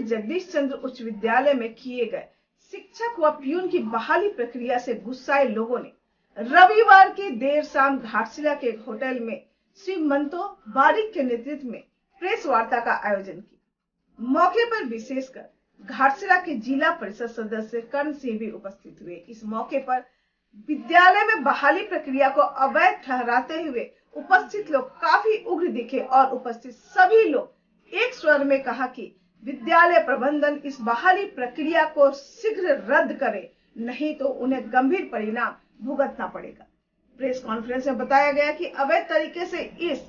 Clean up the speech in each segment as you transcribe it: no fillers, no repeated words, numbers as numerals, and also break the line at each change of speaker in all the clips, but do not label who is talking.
जगदीश चंद्र उच्च विद्यालय में किए गए शिक्षक व प्यून की बहाली प्रक्रिया से गुस्साए लोगों ने रविवार की देर शाम घाटशिला के एक होटल में श्री मंतो बारिक के नेतृत्व में प्रेस वार्ता का आयोजन किया। मौके पर विशेषकर घाटशिला के जिला परिषद सदस्य कर्ण सिंह भी उपस्थित हुए। इस मौके पर विद्यालय में बहाली प्रक्रिया को अवैध ठहराते हुए उपस्थित लोग काफी उग्र दिखे और उपस्थित सभी लोग एक स्वर में कहा कि विद्यालय प्रबंधन इस बहाली प्रक्रिया को शीघ्र रद्द करे, नहीं तो उन्हें गंभीर परिणाम भुगतना पड़ेगा। प्रेस कॉन्फ्रेंस में बताया गया कि अवैध तरीके से इस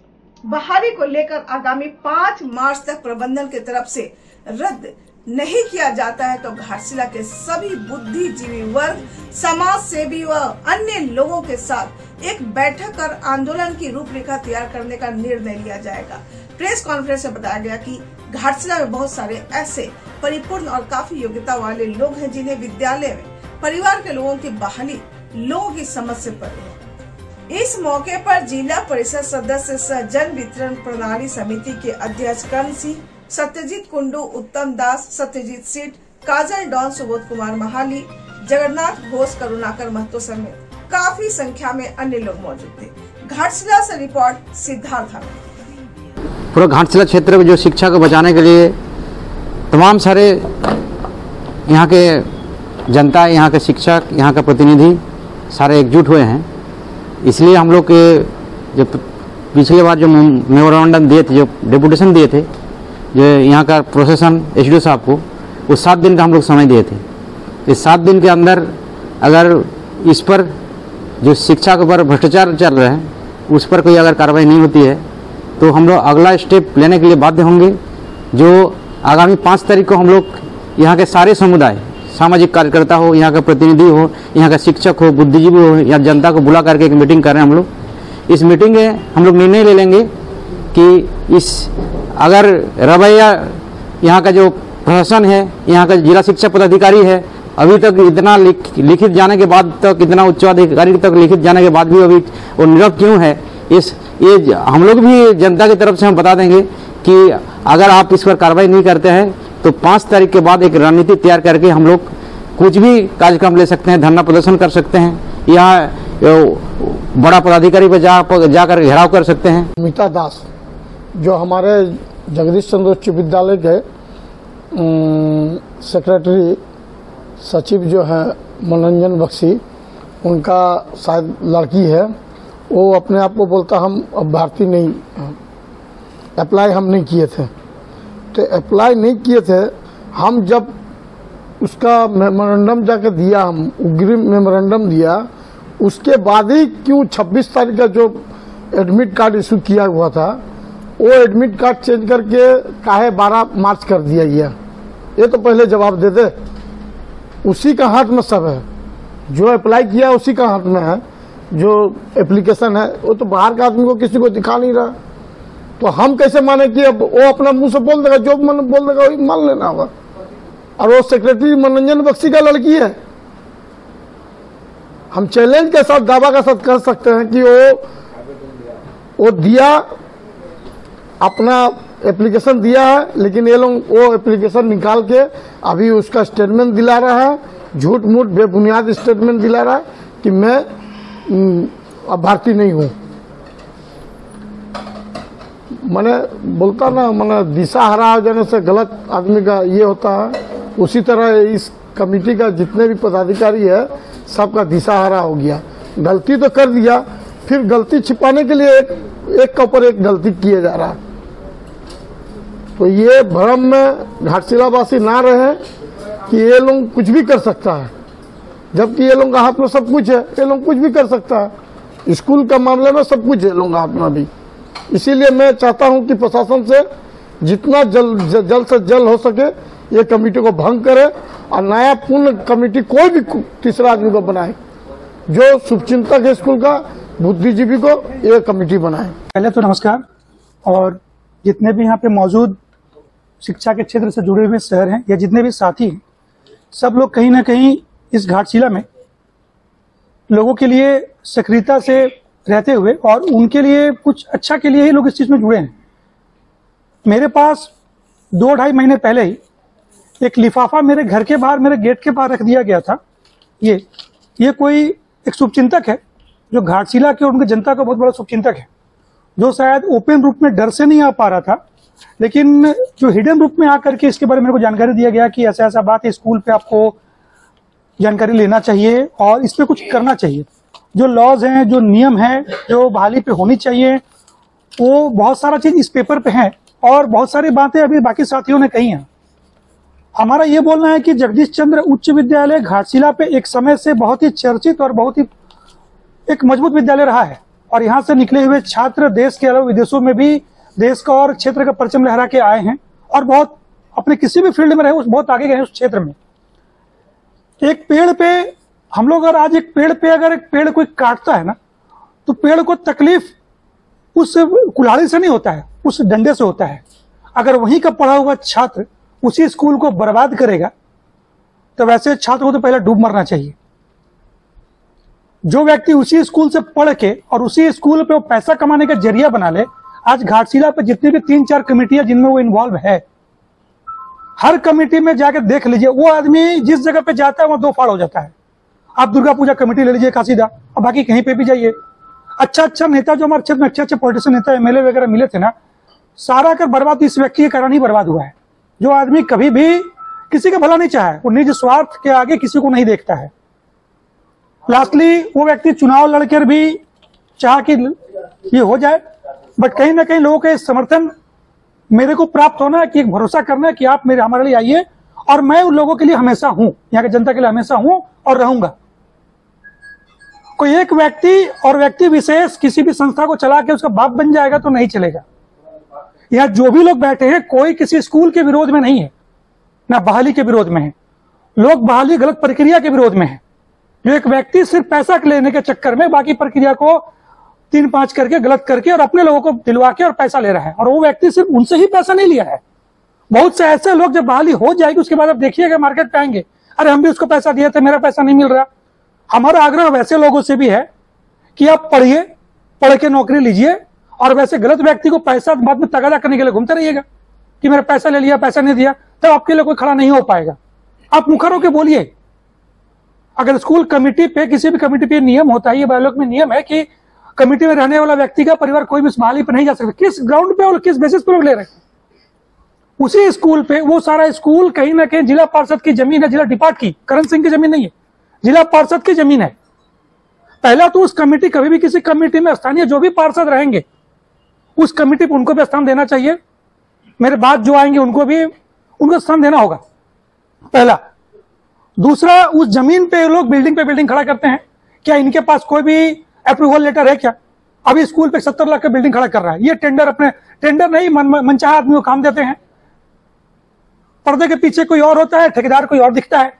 बहाली को लेकर आगामी 5 मार्च तक प्रबंधन की तरफ से रद्द नहीं किया जाता है तो घाटशिला के सभी बुद्धिजीवी वर्ग, समाज सेवी व अन्य लोगों के साथ एक बैठक कर आंदोलन की रूपरेखा तैयार करने का निर्णय लिया जाएगा। प्रेस कॉन्फ्रेंस में बताया गया कि घाटशिला में बहुत सारे ऐसे परिपूर्ण और काफी योग्यता वाले लोग हैं जिन्हें विद्यालय में परिवार के लोगों की बहाली लोगों की समझ से परे है। इस मौके पर जिला परिषद सदस्य सह जन वितरण प्रणाली समिति के अध्यक्ष कर्ण सिंह, सत्यजीत कुंडू, उत्तम दास, सत्यजीत सीट, काजल डॉन, सुबोध कुमार महाली, जगन्नाथ घोष, करुणाकर महतो समेत काफी संख्या में अन्य लोग मौजूद थे। घाटशिला से रिपोर्ट सिद्धार्थ।
पूरा घाटशिला क्षेत्र में जो शिक्षा को बचाने के लिए तमाम सारे यहाँ के जनता, यहाँ के शिक्षक, यहाँ का प्रतिनिधि सारे एकजुट हुए हैं। इसलिए हम लोग के जो पिछले बार जो मेमोरेंडम दिए थे, जो डेपुटेशन दिए थे, जो यहाँ का प्रोसेसन एसडीओ साहब को, वो 7 दिन का हम लोग समय दिए थे। इस 7 दिन के अंदर अगर इस पर जो शिक्षा के ऊपर भ्रष्टाचार चल रहा है उस पर कोई अगर कार्रवाई नहीं होती है तो हम लोग अगला स्टेप लेने के लिए बाध्य होंगे। जो आगामी 5 तारीख को हम लोग यहाँ के सारे समुदाय, सामाजिक कार्यकर्ता हो, यहाँ का प्रतिनिधि हो, यहाँ का शिक्षक हो, बुद्धिजीवी हो, या जनता को बुला करके एक मीटिंग कर रहे हैं हम लोग। इस मीटिंग में हम लोग निर्णय ले लेंगे कि इस अगर रवैया यहाँ का जो प्रशासन है, यहाँ का जिला शिक्षा पदाधिकारी है, अभी तक इतना लिखित जाने के बाद तक, इतना उच्चाधिकारी तक लिखित जाने के बाद भी अभी वो नीरव क्यों है, ये हम लोग भी जनता की तरफ से हम बता देंगे कि अगर आप इस पर कार्रवाई नहीं करते हैं तो 5 तारीख के बाद एक रणनीति तैयार करके हम लोग कुछ भी कार्यक्रम ले सकते हैं, धरना प्रदर्शन कर सकते हैं, यहाँ बड़ा पदाधिकारी पर जाकर घेराव कर सकते हैं।
मीता दास जो हमारे जगदीश चंद्र उच्च विद्यालय के सेक्रेटरी सचिव जो है मनोरंजन बख्शी, उनका शायद लड़की है, वो अपने आप को बोलता हम अभ्यर्थी नहीं, अप्लाई हम नहीं किए थे। तो अप्लाई नहीं किए थे हम, जब उसका मेमोरेंडम जाके दिया, हम अग्रिम मेमोरेंडम दिया, उसके बाद ही क्यों 26 तारीख का जो एडमिट कार्ड इशू किया हुआ था वो एडमिट कार्ड चेंज करके काहे 12 मार्च कर दिया गया? ये तो पहले जवाब दे दे। उसी का हाथ में सब है, जो अप्लाई किया उसी का हाथ में है, जो एप्लीकेशन है वो तो बाहर का आदमी को किसी को दिखा नहीं रहा। तो हम कैसे माने कि अब वो अपना मुंह से बोल देगा, जो मन बोल देगा वही मान लेना होगा। और वो सेक्रेटरी मनोरंजन बख्शी का लड़की है। हम चैलेंज के साथ, दावा के साथ कह सकते हैं कि वो दिया, अपना एप्लीकेशन दिया है, लेकिन ये लोग वो एप्लीकेशन निकाल के अभी उसका स्टेटमेंट दिला रहा है, झूठ मूठ बेबुनियाद स्टेटमेंट दिला रहा है कि मैं अभ्यर्थी नहीं हूं। मैंने बोलता ना, मैंने दिशा हरा हो जाने से गलत आदमी का ये होता है, उसी तरह इस कमेटी का जितने भी पदाधिकारी है सबका दिशा हरा हो गया। गलती तो कर दिया, फिर गलती छिपाने के लिए एक के ऊपर एक गलती किए जा रहा है। तो ये भ्रम में घाटशिलावासी ना रहे कि ये लोग कुछ भी कर सकता है, जबकि ये लोग का हाथ में सब कुछ है, ये लोग कुछ भी कर सकता है। स्कूल का मामले में सब कुछ है लोगों का हाथ में भी। इसीलिए मैं चाहता हूं कि प्रशासन से जितना जल्द से जल्द हो सके ये कमेटी को भंग करे और नया पूर्ण कमेटी कोई भी तीसरा आदमी को बनाए, जो शुभचिंतक है स्कूल का, बुद्धिजीवी को ये कमेटी बनाए।
पहले तो नमस्कार, और जितने भी यहाँ पे मौजूद शिक्षा के क्षेत्र से जुड़े हुए शहर हैं या जितने भी साथी हैं, सब लोग कहीं ना कहीं इस घाटशिला में लोगों के लिए सक्रियता से रहते हुए और उनके लिए कुछ अच्छा के लिए ही लोग इस चीज में जुड़े हैं। मेरे पास 2-2.5 महीने पहले ही एक लिफाफा मेरे घर के बाहर, मेरे गेट के बाहर रख दिया गया था। ये कोई एक शुभचिंतक है जो घाटशिला के और उनके जनता का बहुत बड़ा शुभचिंतक है, जो शायद ओपन रूप में डर से नहीं आ पा रहा था, लेकिन जो हिडन रूप में आकर के इसके बारे में मेरे को जानकारी दिया गया कि ऐसा ऐसा बात है, स्कूल पे आपको जानकारी लेना चाहिए और इस पे कुछ करना चाहिए। जो लॉज हैं, जो नियम हैं, जो बहाली पे होनी चाहिए, वो बहुत सारा चीज इस पेपर पे है और बहुत सारी बातें अभी बाकी साथियों ने कही हैं। हमारा ये बोलना है कि जगदीश चंद्र उच्च विद्यालय घाटशिला पे एक समय से बहुत ही चर्चित और बहुत ही एक मजबूत विद्यालय रहा है और यहाँ से निकले हुए छात्र देश के अलावा विदेशों में भी देश का और क्षेत्र का परचम लहरा के आए हैं और बहुत अपने किसी भी फील्ड में रहे बहुत आगे गए उस क्षेत्र में। एक पेड़ पे हम लोग अगर आज एक पेड़ कोई काटता है ना, तो पेड़ को तकलीफ उस कुल्हाड़ी से नहीं होता है, उस डंडे से होता है। अगर वहीं का पढ़ा हुआ छात्र उसी स्कूल को बर्बाद करेगा तो वैसे छात्र को तो पहले डूब मरना चाहिए। जो व्यक्ति उसी स्कूल से पढ़ के और उसी स्कूल पे वो पैसा कमाने का जरिया बना ले, आज घाटशिला पे जितनी भी 3-4 कमेटियां जिनमें वो इन्वॉल्व है, हर कमेटी में जाकर देख लीजिए, वो आदमी जिस जगह पे जाता है वहां 2 फाड़ हो जाता है। आप दुर्गा पूजा कमेटी ले लीजिए काशीदा, और बाकी कहीं पे भी जाइए, अच्छा नेता जो हमारे क्षेत्र में अच्छे पॉलिटिशियन नेता एमएलए वगैरह मिले थे ना, सारा कर बर्बाद इस व्यक्ति के कारण ही बर्बाद हुआ है। जो आदमी कभी भी किसी का भला नहीं चाहे, वो निज स्वार्थ के आगे किसी को नहीं देखता है। लास्टली वो व्यक्ति चुनाव लड़कर भी चाह कि ये हो जाए, बट कहीं ना कहीं लोगों के समर्थन मेरे को प्राप्त होना कि एक भरोसा करना कि आप हमारे लिए आइए और मैं उन लोगों के लिए हमेशा हूं, यहाँ के जनता के लिए हमेशा हूं और रहूंगा। कोई एक व्यक्ति और व्यक्ति विशेष किसी भी संस्था को चला के उसका बाप बन जाएगा तो नहीं चलेगा। यहाँ जो भी लोग बैठे हैं कोई किसी स्कूल के विरोध में नहीं है, ना बहाली के विरोध में है। लोग बहाली गलत प्रक्रिया के विरोध में है। जो एक व्यक्ति सिर्फ पैसा लेने के चक्कर में बाकी प्रक्रिया को 3-5 करके गलत करके और अपने लोगों को दिलवा के और पैसा ले रहा है, और वो व्यक्ति सिर्फ उनसे ही पैसा नहीं लिया है। बहुत से ऐसे लोग जब बहाली हो जाएगी उसके बाद आप देखिएगा मार्केट पे आएंगे, अरे हम भी उसको पैसा दिए थे, मेरा पैसा नहीं मिल रहा। हमारा आग्रह वैसे लोगों से भी है कि आप पढ़िए, पढ़ के नौकरी लीजिए, और वैसे गलत व्यक्ति को पैसा बाद में तगादा करने के लिए घूमते रहिएगा कि मेरा पैसा ले लिया, पैसा नहीं दिया, तब आपके लिए कोई खड़ा नहीं हो पाएगा। आप मुखर होकर बोलिए। अगर स्कूल कमेटी पे किसी भी कमेटी पे नियम होता है, ये बायोलॉग में नियम है कि कमेटी में रहने वाला व्यक्ति का परिवार कोई भी उस बहाली पे नहीं जा सकता। किस ग्राउंड पे और किस बेसिस पे लोग ले रहे हैं? उसी स्कूल पे वो सारा स्कूल कहीं ना कहीं जिला पार्षद की जमीन है, जिला डिपार्ट की, करण सिंह की जमीन नहीं है, जिला पार्षद की जमीन है। पहला तो उस कमेटी, कभी भी किसी कमेटी में स्थानीय जो भी पार्षद रहेंगे उस कमेटी पे उनको भी स्थान देना चाहिए। मेरे बाद जो आएंगे उनको स्थान देना होगा, पहला। दूसरा, उस जमीन पे लोग बिल्डिंग पे बिल्डिंग खड़ा करते हैं, क्या इनके पास कोई भी अप्रूवल लेटर है क्या? अभी स्कूल पे 70 लाख का बिल्डिंग खड़ा कर रहा है। ये टेंडर नहीं, मनचाहा आदमी को काम देते हैं। पर्दे के पीछे कोई और होता है, ठेकेदार कोई और दिखता है।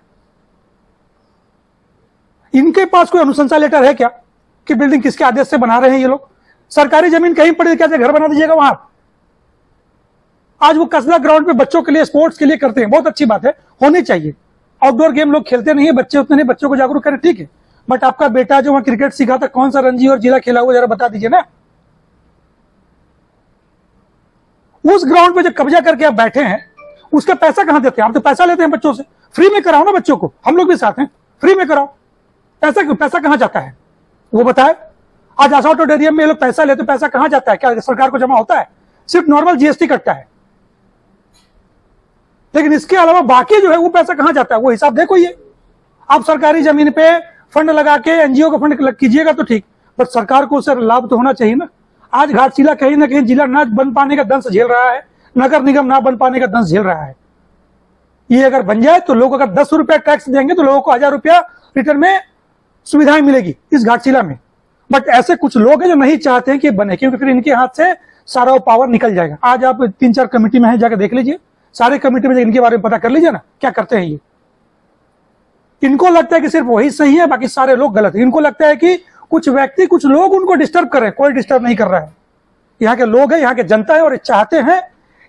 इनके पास कोई अनुशंसा लेटर है क्या कि बिल्डिंग किसके आदेश से बना रहे हैं ये लोग? सरकारी जमीन कहीं पड़ी, क्या घर बना दीजिएगा वहां। आज वो कसला ग्राउंड पे बच्चों के लिए, स्पोर्ट्स के लिए करते हैं, बहुत अच्छी बात है, होनी चाहिए। आउटडोर गेम लोग खेलते नहीं है, बच्चे उतने नहीं, बच्चों को जागरूक करें, ठीक है, बट आपका बेटा जो वहां क्रिकेट सीखा था, कौन सा रणजी और जिला खेला हुआ, जरा बता दीजिए ना। उस ग्राउंड पे जो कब्जा करके आप बैठे हैं, उसका पैसा कहां देते हैं? आप तो पैसा लेते हैं बच्चों से। फ्री में कराओ ना बच्चों को, हम लोग भी साथ हैं, फ्री में कराओ। पैसा कहां जाता है वो बताए। आज आशा ऑडिटोरियम में लोग पैसा लेते, पैसा कहां जाता है? क्या सरकार को जमा होता है? सिर्फ नॉर्मल जीएसटी कटता है, लेकिन इसके अलावा बाकी जो है वो पैसा कहां जाता है वो हिसाब देखो। ये आप सरकारी जमीन पे फंड लगा के एनजीओ का फंड कीजिएगा तो ठीक, पर सरकार को उससे लाभ तो होना चाहिए ना। आज घाटशिला कहीं ना कहीं जिला न बन पाने का दंश झेल रहा है, नगर निगम ना बन पाने का दंश झेल रहा है। ये अगर बन जाए तो लोग अगर 10 रुपया टैक्स देंगे तो लोगों को 1000 रुपया रिटर्न में सुविधाएं मिलेगी इस घाटशिला में। बट ऐसे कुछ लोग हैं जो नहीं चाहते हैं कि बने, क्योंकि फिर इनके हाथ से सारा पावर निकल जाएगा। आज आप 3-4 कमेटी में हैं, जाकर देख लीजिए, सारे कमेटी में इनके बारे में पता कर लीजिए ना क्या करते हैं ये। इनको लगता है कि सिर्फ वही सही है, बाकी सारे लोग गलत है। इनको लगता है कि कुछ व्यक्ति, कुछ लोग उनको डिस्टर्ब कर रहे हैं, कोई डिस्टर्ब नहीं कर रहा है। यहाँ के लोग हैं, यहाँ के जनता है, और चाहते हैं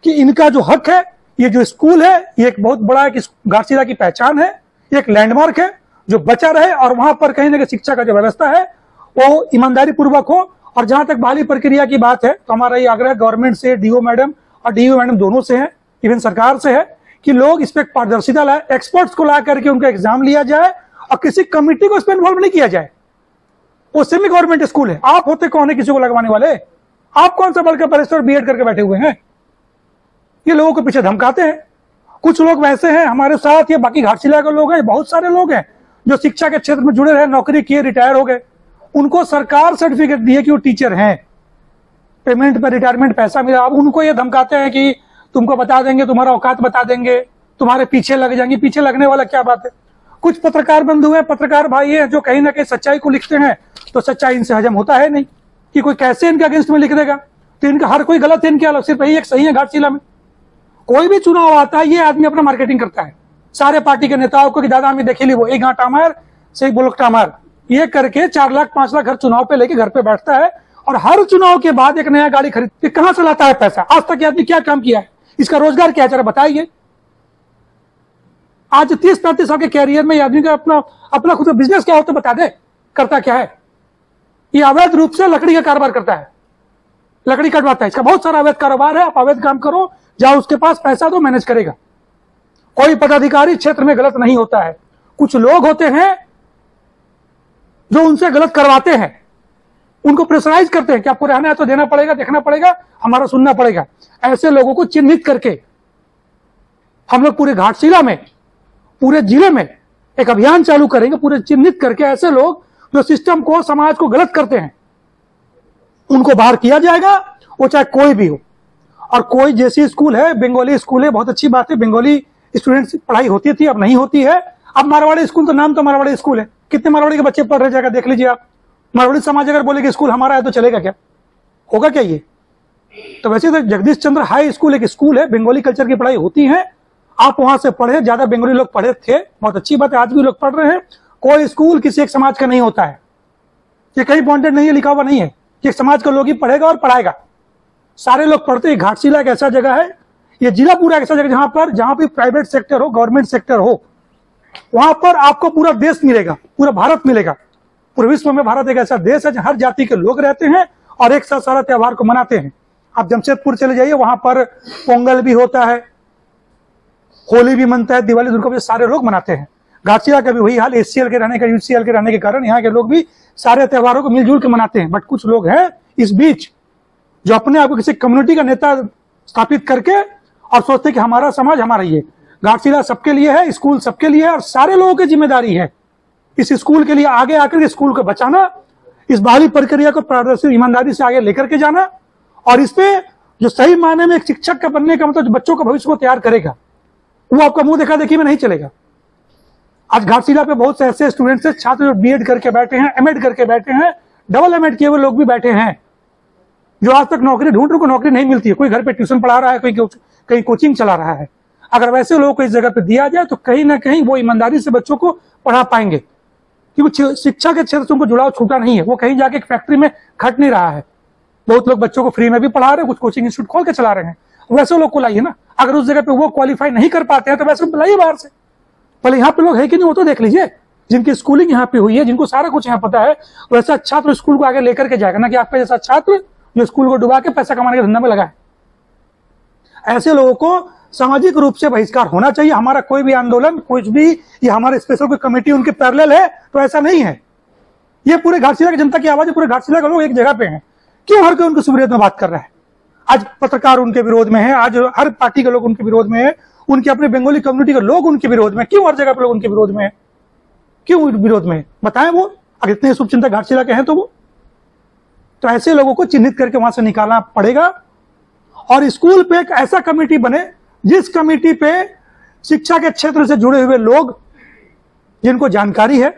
कि इनका जो हक है, ये जो स्कूल है, ये एक बहुत बड़ा एक घाटशिला की पहचान है, ये एक लैंडमार्क है जो बचा रहे, और वहां पर कहीं ना कहीं शिक्षा का जो व्यवस्था है वो ईमानदारी पूर्वक हो। और जहां तक बहाली प्रक्रिया की बात है तो हमारा ये आग्रह गवर्नमेंट से, डीओ मैडम और डीओ मैडम दोनों से है, इवन सरकार से है कि लोग इस पर पारदर्शिता लाए, एक्सपर्ट्स को ला करके उनका एग्जाम लिया जाए और किसी कमिटी को इसमें इन्वॉल्व नहीं किया जाए। वो सेमी गवर्नमेंट स्कूल है, आप होते कौन है किसी को लगवाने वाले? आप कौन सा बल्कि बैरिस्टर बीएड करके बैठे हुए हैं? ये लोगों के पीछे धमकाते हैं। कुछ लोग वैसे हैं हमारे साथ, ये बाकी घाटशिला के लोग हैं, बहुत सारे लोग हैं जो शिक्षा के क्षेत्र में जुड़े रहे, नौकरी किए, रिटायर हो गए, उनको सरकार सर्टिफिकेट दिए कि वो टीचर हैं, पेमेंट पर रिटायरमेंट पैसा मिला। अब उनको ये धमकाते हैं कि तुमको बता देंगे, तुम्हारा औकात बता देंगे, तुम्हारे पीछे लग जाएंगे। पीछे लगने वाला क्या बात है? कुछ पत्रकार बंधु हैं, पत्रकार भाई हैं जो कहीं ना कहीं सच्चाई को लिखते हैं, तो सच्चाई इनसे हजम होता है नहीं कि कोई कैसे इनके अगेंस्ट में लिख देगा। तो इनका हर कोई गलत है, इनके अलग सिर्फ यही एक सही है। घाटशिला में कोई भी चुनाव आता है, ये आदमी अपना मार्केटिंग करता है सारे पार्टी के नेताओं को कि दादा हमें देखे ली वो एक घाटा मार से बोलकटा मार, ये करके 4 लाख 5 लाख हर चुनाव पे लेके घर पे बैठता है और हर चुनाव के बाद एक नया गाड़ी खरीद के कहां से लाता है पैसा? आज तक ये आदमी क्या काम किया है? इसका रोजगार क्या है जरा बताइए। आज 30-35 साल के कैरियर में आदमी का अपना खुद का बिजनेस क्या होता है बता दे, करता क्या है? ये अवैध रूप से लकड़ी का कारोबार करता है, लकड़ी कटवाता है। इसका बहुत सारा अवैध कारोबार है। आप अवैध काम करो, जाओ उसके पास पैसा दो, मैनेज करेगा। कोई पदाधिकारी क्षेत्र में गलत नहीं होता है, कुछ लोग होते हैं जो उनसे गलत करवाते हैं, उनको प्रेशराइज करते हैं कि आपको रहना है तो देना पड़ेगा, देखना पड़ेगा, हमारा सुनना पड़ेगा। ऐसे लोगों को चिन्हित करके हम लोग पूरे घाटशिला में, पूरे जिले में एक अभियान चालू करेंगे, पूरे चिन्हित करके ऐसे लोग जो सिस्टम को, समाज को गलत करते हैं, उनको बाहर किया जाएगा, वो चाहे कोई भी हो। और कोई जैसी स्कूल है, बंगाली स्कूल है, बहुत अच्छी बात है, बंगाली स्टूडेंट्स पढ़ाई होती थी, अब नहीं होती है। अब मारवाड़ी स्कूल, तो नाम तो मारवाड़ी स्कूल है, कितने मारवाड़ी के बच्चे पढ़ रहे जाएगा देख लीजिए आप। मारवाड़ी समाज अगर बोले कि स्कूल हमारा है तो चलेगा क्या? होगा क्या ये? तो वैसे तो जगदीश चंद्र हाई स्कूल एक स्कूल है, बंगाली कल्चर की पढ़ाई होती है, आप वहां से पढ़े, ज्यादा बंगाली लोग पढ़े थे, बहुत अच्छी बात है, आज भी लोग पढ़ रहे हैं। कोई स्कूल किसी एक समाज का नहीं होता है, ये कहीं पॉइंटेड नहीं है, लिखा हुआ नहीं है कि एक समाज का लोग ही पढ़ेगा और पढ़ाएगा। सारे लोग पढ़ते हैं। घाटशिला एक ऐसा जगह है, ये जिला पूरा ऐसा जगह जहां भी प्राइवेट सेक्टर हो, गवर्नमेंट सेक्टर हो, वहां पर आपको पूरा देश मिलेगा, पूरा भारत मिलेगा। पूरे विश्व में भारत एक ऐसा देश है जहां हर जाति के लोग रहते हैं और एक साथ सारा त्योहार को मनाते हैं। आप जमशेदपुर चले जाइए, वहां पर पोंगल भी होता है, होली भी मनता है, दिवाली, दुर्गा पूजा सारे लोग मनाते हैं। घाटशिला का भी वही हाल, एचसीएल के रहने का, यूसीएल के रहने के कारण यहाँ के लोग भी सारे त्योहारों को मिलजुल के मनाते हैं। बट कुछ लोग हैं इस बीच जो अपने आप को किसी कम्युनिटी का नेता स्थापित करके और सोचते हैं कि हमारा समाज हमारा ही है। घाटशिला सबके लिए है, स्कूल सबके लिए है और सारे लोगों की जिम्मेदारी है इस स्कूल के लिए आगे आकर स्कूल को बचाना, इस बहाली प्रक्रिया को पारदर्शी ईमानदारी से आगे लेकर के जाना। और इस पे जो सही मायने में एक शिक्षक का बनने का मतलब बच्चों का भविष्य को तैयार करेगा, वो आपका मुंह देखा देखी में नहीं चलेगा। आज घाटशिला पे बहुत से ऐसे स्टूडेंट्स हैं, छात्र जो बीएड करके बैठे हैं, एमएड करके बैठे हैं, डबल एमएड किए हुए लोग भी बैठे हैं जो आज तक नौकरी ढूंढ रहे, को नौकरी नहीं मिलती है। कोई घर पे ट्यूशन पढ़ा रहा है, कोई कहीं कोचिंग चला रहा है। अगर वैसे लोगों को इस जगह पे दिया जाए तो कहीं ना कहीं वो ईमानदारी से बच्चों को पढ़ा पाएंगे, क्योंकि शिक्षा के क्षेत्र से उनको जुड़ाव छूटा नहीं है। वो कहीं जाके एक फैक्ट्री में खट नहीं रहा है। बहुत लोग बच्चों को फ्री में भी पढ़ा रहे हैं, कुछ कोचिंग इंस्टीट्यूट खोल के चला रहे हैं। वैसे लोग को लाइए ना, अगर उस जगह पे वो क्वालिफाई नहीं कर पाते हैं तो वैसे बुलाइए बाहर से। पहले यहाँ पे लोग है कि नहीं वो तो देख लीजिए, जिनकी स्कूलिंग यहाँ पे हुई है, जिनको सारा कुछ यहाँ पता है, वैसा छात्र स्कूल को आगे लेकर के जाएगा, ना कि आपका जैसा छात्र जो स्कूल को डुबा के पैसा कमाने के धंधा में लगा है। ऐसे लोगों को सामाजिक रूप से बहिष्कार होना चाहिए। हमारा कोई भी आंदोलन, कुछ भी, ये हमारे स्पेशल कोई कमेटी उनके पैरेलल है तो ऐसा नहीं है। ये पूरे घाटशिला की जनता की आवाज है, पूरे घाटशिला के लोग एक जगह पे हैं। क्यों हर कोई उनके विरोध में बात कर रहा है? आज पत्रकार उनके विरोध में है, आज हर पार्टी के लोग उनके विरोध में है, उनके अपने बंगाली कम्युनिटी के लोग उनके विरोध में। क्यों हर जगह पे लोग उनके विरोध में है? क्यों विरोध में है बताएं? वो अगर इतने शुभचिंतक घाटशिला के हैं तो ऐसे लोगों को चिन्हित करके वहां से निकालना पड़ेगा। और स्कूल पे एक ऐसा कमेटी बने जिस कमेटी पे शिक्षा के क्षेत्र से जुड़े हुए लोग, जिनको जानकारी है,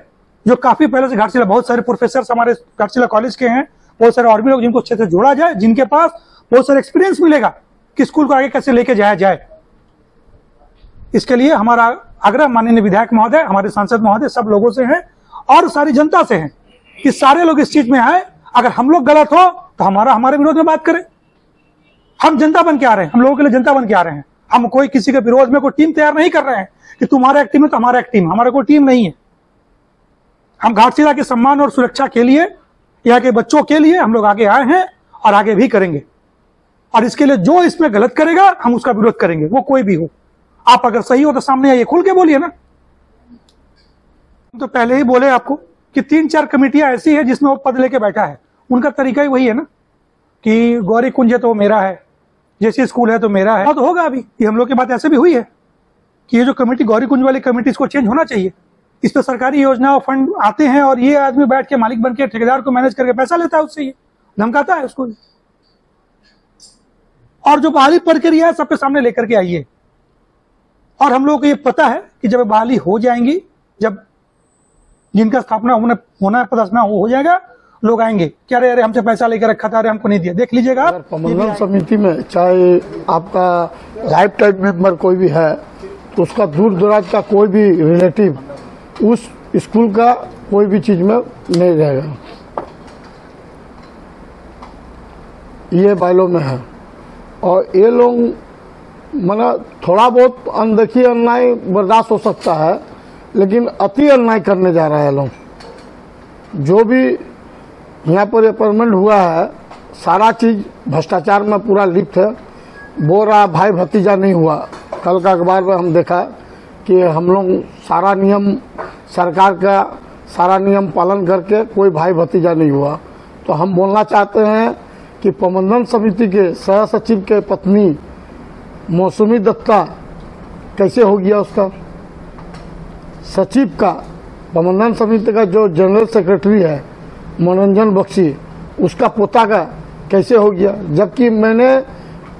जो काफी पहले से घाटशिला, बहुत सारे प्रोफेसर हमारे घाटशिला कॉलेज के हैं, बहुत सारे और भी लोग जिनको क्षेत्र से जोड़ा जाए, जिनके पास बहुत सारे एक्सपीरियंस मिलेगा कि स्कूल को आगे कैसे लेके जाया जाए। इसके लिए हमारा आग्रह माननीय विधायक महोदय, हमारे सांसद महोदय, सब लोगों से है और सारी जनता से है कि सारे लोग इस चीज में आए। अगर हम लोग गलत हो तो हमारे विरोध में बात करें। हम जनता बन के आ रहे हैं, हम लोगों के लिए जनता बन के आ रहे हैं। हम कोई किसी के विरोध में कोई टीम तैयार नहीं कर रहे हैं कि तुम्हारा एक टीम है तो हमारा एक टीम। हमारा कोई टीम नहीं है। हम घाटशिला के सम्मान और सुरक्षा के लिए, यहाँ के बच्चों के लिए हम लोग आगे आए हैं और आगे भी करेंगे। और इसके लिए जो इसमें गलत करेगा हम उसका विरोध करेंगे, वो कोई भी हो। आप अगर सही हो तो सामने आइए, खुल के बोलिए ना। तो पहले ही बोले आपको कि 3-4 कमेटियां ऐसी है जिसमें वो पद लेके बैठा है। उनका तरीका ही वही है ना कि गौरी कुंज है तो वो मेरा है, जैसे स्कूल है तो मेरा है। तो होगा अभी ये हम लोग की बात ऐसे भी हुई है कि ये जो कमेटी गौरी कुंज वाली कमेटी, इसको चेंज होना चाहिए। इस पर सरकारी योजना और फंड आते हैं और ये आदमी बैठ के मालिक बन के ठेकेदार को मैनेज करके पैसा लेता है उससे, ये धमकाता है उसको। और जो बहाली प्रक्रिया है सबके सामने लेकर के आइए। और हम लोगों को ये पता है कि जब बहाली हो जाएंगी, जब जिनका स्थापना होना है पदस्थापना हो जाएगा, लोग आएंगे क्या अरे हमसे पैसा लेकर रखा था, अरे हमको नहीं दिया। देख लीजिएगा आप
प्रबंधन समिति में चाहे आपका लाइफ टाइम मेंबर कोई भी है तो उसका दूर दराज का कोई भी रिलेटिव उस स्कूल का कोई भी चीज में नहीं रहेगा, ये बाइलों में है। और ये लोग मतलब थोड़ा बहुत अनदेखी अन्याय बर्दाश्त हो सकता है, लेकिन अति अन्याय करने जा रहा है लोग। जो भी यहाँ पर अपॉइंटमेंट हुआ है सारा चीज भ्रष्टाचार में पूरा लिप्त है। बोल रहा भाई भतीजा नहीं हुआ। कल का अखबार में हम देखा कि हम लोग सारा नियम सरकार का सारा नियम पालन करके कोई भाई भतीजा नहीं हुआ। तो हम बोलना चाहते हैं कि प्रबंधन समिति के सह सचिव के पत्नी मौसमी दत्ता कैसे हो गया उसका, सचिव का प्रबंधन समिति का जो जनरल सेक्रेटरी है मनोरंजन बख्शी, उसका पोता का कैसे हो गया। जबकि मैंने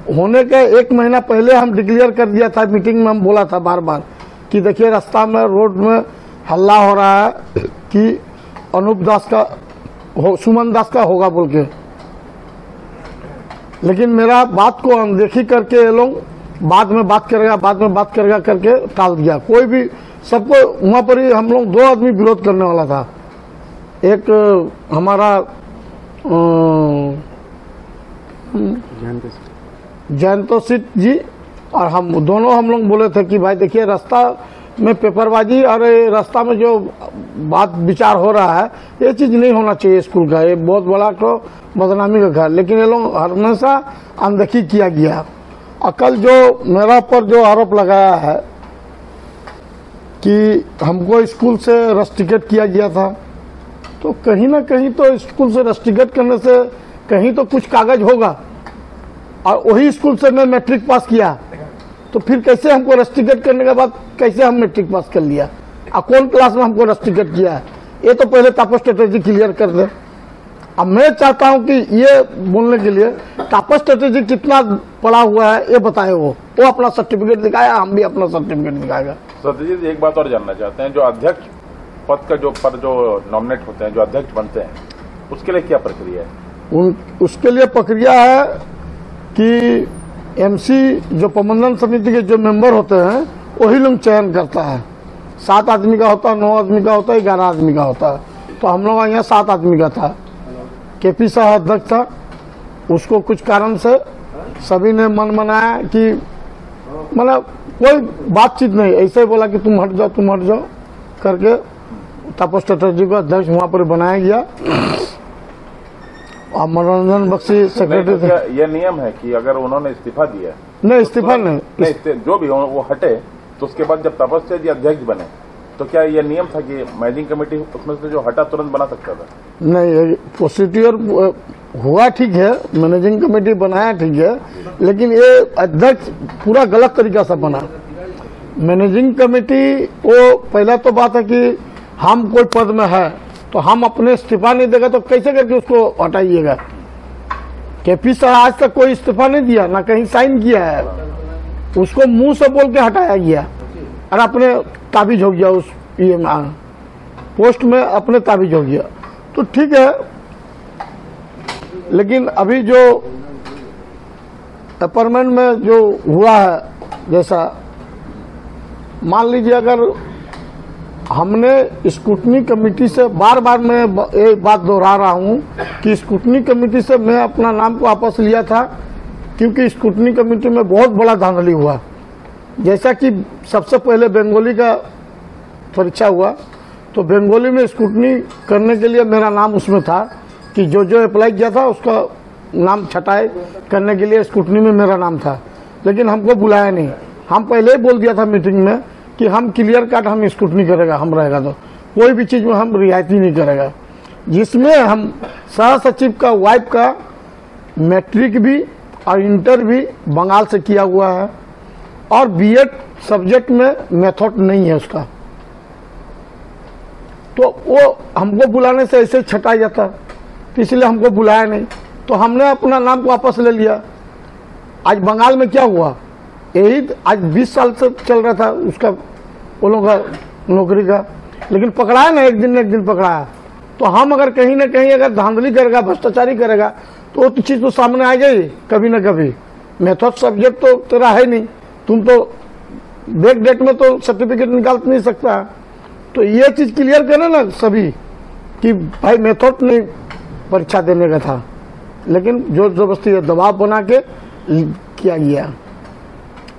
होने के 1 महीना पहले हम डिक्लेयर कर दिया था, मीटिंग में हम बोला था बार बार कि देखिए रास्ता में रोड में हल्ला हो रहा है कि अनूप दास का सुमन दास का होगा बोल के, लेकिन मेरा बात को अनदेखी करके ये लोग बाद में बात करेगा करके टाल दिया। कोई भी सबको वहां पर ही हम लोग 2 आदमी विरोध करने वाला था। एक हमारा जयंतो सिट जी और हम दोनों हम लोग बोले थे कि भाई देखिए रास्ता में पेपरबाजी और रास्ता में जो बात विचार हो रहा है ये चीज नहीं होना चाहिए स्कूल का, ये बहुत बड़ा तो बदनामी का घर। लेकिन ये लोग हमेशा अनदेखी किया गया। और कल जो मेरा पर जो आरोप लगाया है कि हमको स्कूल से रस्टिकेट किया गया था, तो कहीं ना कहीं तो स्कूल से रस्टिकेट करने से कहीं तो कुछ कागज होगा। और वही स्कूल से मैं मैट्रिक पास किया, तो फिर कैसे हमको रस्टिकेट करने के बाद कैसे हम मैट्रिक पास कर लिया और कौन क्लास में हमको रस्टिकेट किया है, ये तो पहले तापस स्ट्रेटेजी क्लियर कर दे। अब मैं चाहता हूं कि ये बोलने के लिए तापस स्ट्रेटेजी कितना पड़ा हुआ है ये बताए, वो अपना सर्टिफिकेट दिखाया, हम भी अपना सर्टिफिकेट दिखाएगा।
सर जी एक बात और जानना चाहते हैं, जो अध्यक्ष पद का जो नॉमिनेट होते हैं, जो अध्यक्ष बनते हैं, उसके लिए क्या प्रक्रिया है?
उसके लिए प्रक्रिया है कि एमसी जो प्रबंधन समिति के जो मेंबर होते हैं वही लोग चयन करता है। 7 आदमी का होता है, 9 आदमी का होता है, 11 आदमी का होता है। तो हम लोग यहाँ 7 आदमी का था। केपी शाह अध्यक्ष था, उसको कुछ कारण से सभी ने मन मनाया कि मतलब कोई बातचीत नहीं, ऐसे ही बोला कि तुम हट जाओ करके तापस चटर्जी को अध्यक्ष वहां पर बनाया गया और मनोरंजन बख्शी सेक्रेटरी थे।
यह नियम है कि अगर उन्होंने इस्तीफा दिया,
नहीं इस्तीफा नहीं,
जो भी हो वो हटे, तो उसके बाद जब तपस्या जी अध्यक्ष बने तो क्या यह नियम था कि मैनेजिंग कमेटी उसमें से जो हटा तुरंत बना सकता था?
नहीं, प्रोसीड्यूर हुआ ठीक है, मैनेजिंग कमेटी बनाया ठीक है, लेकिन ये अध्यक्ष पूरा गलत तरीका से बना। मैनेजिंग कमेटी वो पहला तो बात है कि हम कोई पद में है तो हम अपने इस्तीफा नहीं देगा तो कैसे करके उसको हटाइएगा। केपी शाह आज तक कोई इस्तीफा नहीं दिया, ना कहीं साइन किया है, उसको मुंह से बोल के हटाया गया और अपने ताबीज हो गया, उस ये पोस्ट में अपने ताबीज हो गया। तो ठीक है, लेकिन अभी जो अपॉइंटमेंट में जो हुआ है, जैसा मान लीजिए अगर हमने स्क्रूटनी कमेटी से बार मैं एक बात दोहरा रहा हूं कि स्क्रूटनी कमेटी से मैं अपना नाम को वापस लिया था, क्योंकि स्क्रूटनी कमेटी में बहुत बड़ा धांधली हुआ। जैसा कि सबसे पहले बंगाली का परीक्षा हुआ, तो बंगाली में स्क्रूटनी करने के लिए मेरा नाम उसमें था कि जो अप्लाई किया था उसका नाम छटाई करने के लिए स्क्रूटनी में मेरा नाम था, लेकिन हमको बुलाया नहीं। हम पहले ही बोल दिया था मीटिंग में कि हम क्लियर कट हम स्क्रूटनी करेगा, हम रहेगा तो कोई भी चीज में हम रियायती नहीं करेगा। जिसमें हम सह सचिव का वाइफ का मैट्रिक भी और इंटर भी बंगाल से किया हुआ है और बीएड सब्जेक्ट में मेथड नहीं है उसका, तो वो हमको बुलाने से ऐसे छटाई जाता, तो इसलिए हमको बुलाया नहीं, तो हमने अपना नाम को वापस ले लिया। आज बंगाल में क्या हुआ, यही आज 20 साल से चल रहा था उसका वो लोगों का नौकरी का, लेकिन पकड़ाया ना, एक दिन पकड़ाया। तो हम अगर कहीं ना कहीं अगर धांधली करेगा, भ्रष्टाचारी करेगा, तो वो चीज तो सामने आ जाएगी कभी ना कभी। मेथड सब्जेक्ट तो तेरा है नहीं, तुम तो बैक डेट में तो सर्टिफिकेट निकाल नहीं सकता। तो ये चीज क्लियर करे ना सभी कि भाई मेथड नहीं परीक्षा देने का था, लेकिन जोर जबरदस्ती दबाव बना के किया गया।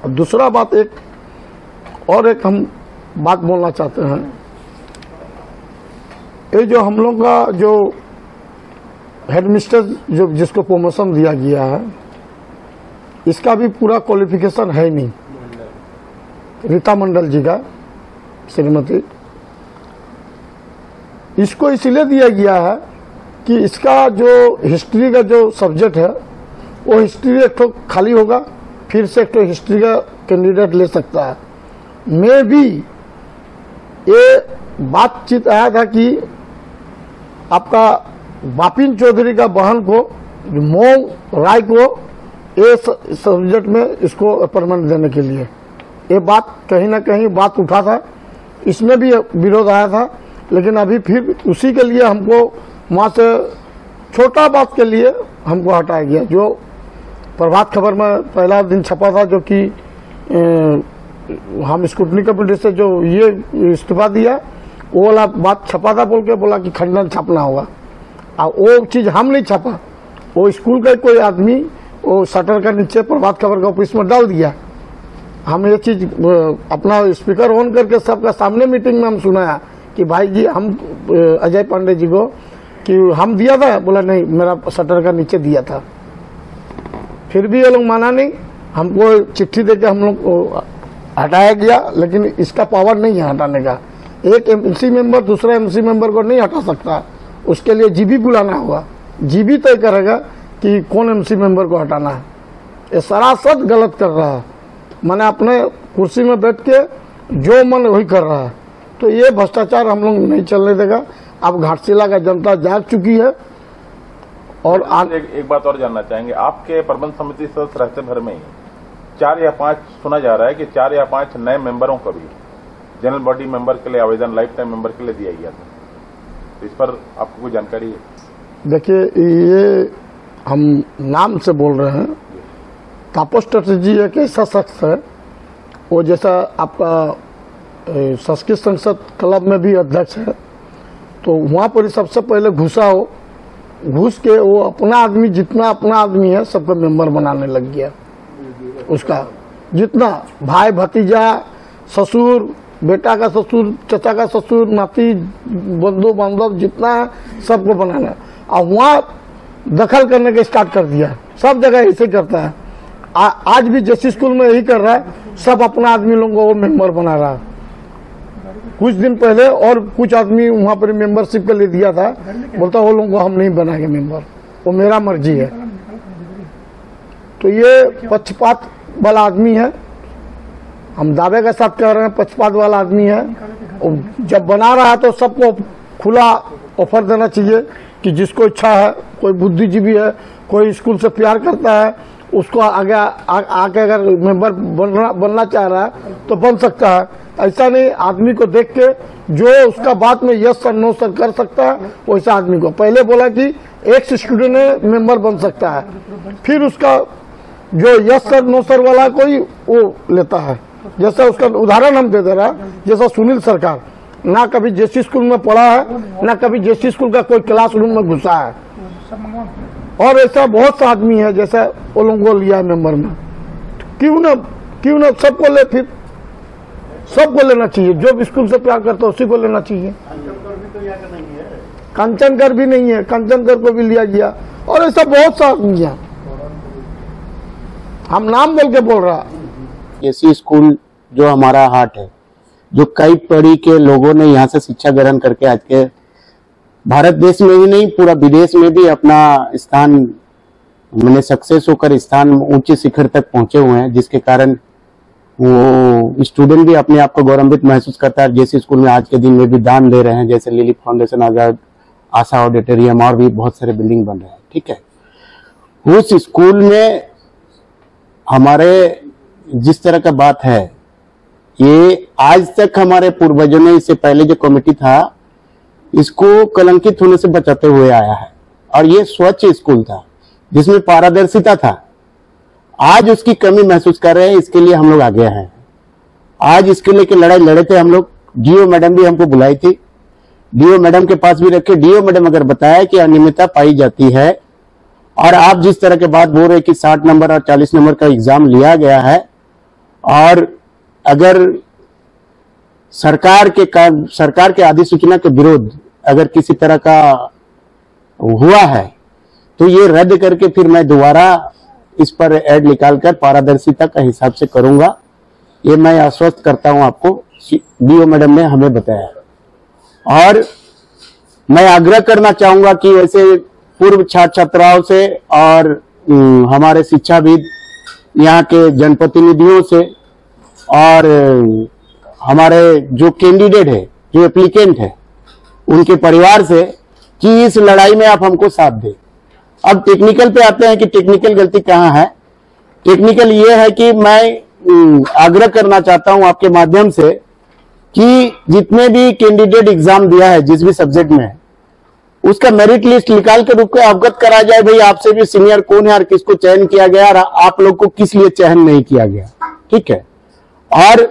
और दूसरा बात एक हम बात बोलना चाहते हैं, ये जो हम लोग का जो हेडमिस्टर जो जिसको प्रमोशन दिया गया है, इसका भी पूरा क्वालिफिकेशन है नहीं। रीता मंडल जी का श्रीमती, इसको इसलिए दिया गया है कि इसका जो हिस्ट्री का जो सब्जेक्ट है वो हिस्ट्री एक तो खाली होगा, फिर से एक तो हिस्ट्री का कैंडिडेट ले सकता है। मैं भी ये बातचीत आया था कि आपका बापिन चौधरी का बहन को मोंग राय को ये सब्जेक्ट में इसको अपॉइंटमेंट देने के लिए, ये बात कहीं ना कहीं बात उठा था, इसमें भी विरोध आया था, लेकिन अभी फिर उसी के लिए हमको वहां से छोटा बात के लिए हमको हटाया गया। जो प्रभात खबर में पहला दिन छपा था, जो कि हम स्क्रूटनी कमेटी से जो ये इस्तीफा दिया, वो वाला बात छपा था, बोल के बोला कि खंडन छापना होगा, और वो चीज हम नहीं छापा, वो स्कूल का कोई आदमी वो शटर का नीचे प्रभात खबर का ऑफिस में डाल दिया। हम ये चीज अपना स्पीकर ऑन करके सबका सामने मीटिंग में हम सुनाया कि भाई जी हम अजय पांडे जी को कि हम दिया था, बोला नहीं मेरा शटर का नीचे दिया था। फिर भी ये लोग माना नहीं, हमको चिट्ठी देके हम लोग को हटाया गया, लेकिन इसका पावर नहीं है हटाने का। एक एमसी मेंबर दूसरा एमसी मेंबर को नहीं हटा सकता, उसके लिए जीबी बुलाना होगा, जीबी तय करेगा कि कौन एमसी मेंबर को हटाना है। ये सरासर गलत कर रहा है, मैंने अपने कुर्सी में बैठ के जो मन वही कर रहा है। तो ये भ्रष्टाचार हम लोग नहीं चलने देगा। अब घाटशिला का जनता जाग चुकी है। और
एक बात और जानना चाहेंगे, आपके प्रबंध समिति सदस्य रहते भर में ही 4 या 5 सुना जा रहा है कि 4 या 5 नए मेंबरों को भी जनरल बॉडी मेंबर के लिए आवेदन लाइफ टाइम मेंबर के लिए दिया गया था, तो इस पर आपको कोई जानकारी है?
देखिए, ये हम नाम से बोल रहे हैं, तापस चटर्जी एक ऐसा शख्स है, वो जैसा आपका संस्कृत संसद क्लब में भी अध्यक्ष है, तो वहां पर सबसे पहले घुसा हो, घुस के वो अपना आदमी जितना अपना आदमी है सबको मेंबर बनाने लग गया। उसका जितना भाई भतीजा ससुर बेटा का ससुर चचा का ससुर नाती बंधु बांधव जितना है सबको बनाना, और वहां दखल करने का स्टार्ट कर दिया। सब जगह ऐसे करता है, आज भी जैसी स्कूल में यही कर रहा है, सब अपना आदमी लोगों को वो मेंबर बना रहा है। कुछ दिन पहले और कुछ आदमी वहां पर मेंबरशिप के लिए दिया था, बोलता वो लोगों को हम नहीं बनाएंगे मेंबर, वो मेरा मर्जी है। तो ये पक्षपात वाला आदमी है, हम दावे के साथ कह रहे हैं पक्षपात वाला आदमी है। जब बना रहा है तो सबको खुला ऑफर देना चाहिए कि जिसको इच्छा है, कोई बुद्धिजीवी है, कोई स्कूल से प्यार करता है, उसको आगे आके अगर मेंबर बनना चाह रहा है तो बन सकता है। ऐसा नहीं आदमी को देख के जो उसका बात में यस सर नो सर कर सकता है, वैसा आदमी को पहले बोला कि एक स्टूडेंट मेंबर बन सकता है, फिर उसका जो यस सर नो सर वाला कोई वो लेता है। जैसा उसका उदाहरण हम दे दे रहा है, जैसा सुनील सरकार ना कभी जेसी स्कूल में पढ़ा है, ना कभी जेसी स्कूल का कोई क्लासरूम में घुसा है, और ऐसा बहुत सा आदमी है जैसा वो लोगों को लिया है मेंबर में। क्यों ना सबको ले, फिर सबको लेना चाहिए, जो स्कूल से प्यार करता है उसी को लेना चाहिए। कंचनकर भी नहीं है, कंचनकर को भी लिया गया, और ऐसा बहुत सा आदमी है, हम नाम बोल के बोल रहा।
जेसी स्कूल जो हमारा हार्ट है, जो कई पीढ़ी के लोगों ने यहाँ से शिक्षा ग्रहण करके आज के भारत देश में ही नहीं पूरा विदेश में भी अपना स्थान मैंने सक्सेस होकर स्थान ऊंचे शिखर तक पहुंचे हुए हैं, जिसके कारण वो स्टूडेंट भी अपने आप को गौरवान्वित महसूस करता है। जेसी स्कूल में आज के दिन में भी दान दे रहे हैं, जैसे लिली फाउंडेशन, आजाद, आशा ऑडिटोरियम और भी बहुत सारे बिल्डिंग बन रहे हैं। ठीक है, उस स्कूल में हमारे जिस तरह का बात है, ये आज तक हमारे पूर्वजों ने, इससे पहले जो कमेटी था, इसको कलंकित होने से बचाते हुए आया है। और ये स्वच्छ स्कूल था जिसमें पारदर्शिता था। आज उसकी कमी महसूस कर रहे हैं, इसके लिए हम लोग आगे हैं। आज इसके लेके लड़ाई लड़े थे हम लोग। डीओ मैडम भी हमको बुलाई थी, डीओ मैडम के पास भी रखे। डीओ मैडम अगर बताया कि अनियमितता पाई जाती है और आप जिस तरह के बात बोल रहे कि 60 नंबर और 40 नंबर का एग्जाम लिया गया है, और अगर सरकार के अधिसूचना के विरोध अगर किसी तरह का हुआ है तो ये रद्द करके फिर मैं दोबारा इस पर ऐड निकालकर पारदर्शिता का हिसाब से करूंगा। ये मैं आश्वस्त करता हूं आपको, डीओ मैडम ने हमें बताया। और मैं आग्रह करना चाहूंगा कि ऐसे पूर्व छात्र छात्राओं से और हमारे शिक्षाविद, यहाँ के जनप्रतिनिधियों से और हमारे जो कैंडिडेट है, जो एप्लीकेंट है, उनके परिवार से कि इस लड़ाई में आप हमको साथ दें। अब टेक्निकल पे आते हैं कि टेक्निकल गलती कहाँ है। टेक्निकल ये है कि मैं आग्रह करना चाहता हूं आपके माध्यम से कि जितने भी कैंडिडेट एग्जाम दिया है जिस भी सब्जेक्ट में, उसका मेरिट लिस्ट निकाल कर उसको अवगत करा जाए, भाई आपसे भी सीनियर कौन है और किसको चयन किया गया और आप लोग को किस लिए चयन नहीं किया गया। ठीक है, और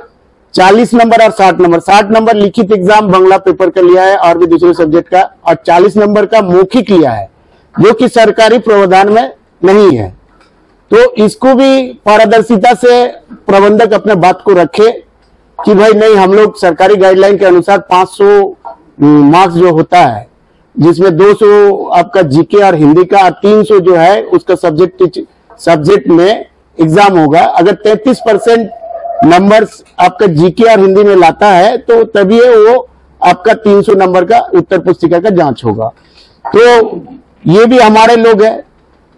40 नंबर और 60 नंबर लिखित एग्जाम बांग्ला पेपर का लिया है और भी दूसरे सब्जेक्ट का, और 40 नंबर का मौखिक लिया है जो कि सरकारी प्रावधान में नहीं है। तो इसको भी पारदर्शिता से प्रबंधक अपने बात को रखे कि भाई नहीं, हम लोग सरकारी गाइडलाइन के अनुसार 500 मार्क्स जो होता है, जिसमें 200 आपका जीके और हिंदी का, और 300 जो है उसका सब्जेक्ट में एग्जाम होगा। अगर 33% नंबर्स आपका जीके और हिंदी में लाता है तो तभी वो आपका 300 नंबर का उत्तर पुस्तिका का जांच होगा। तो ये भी हमारे लोग हैं,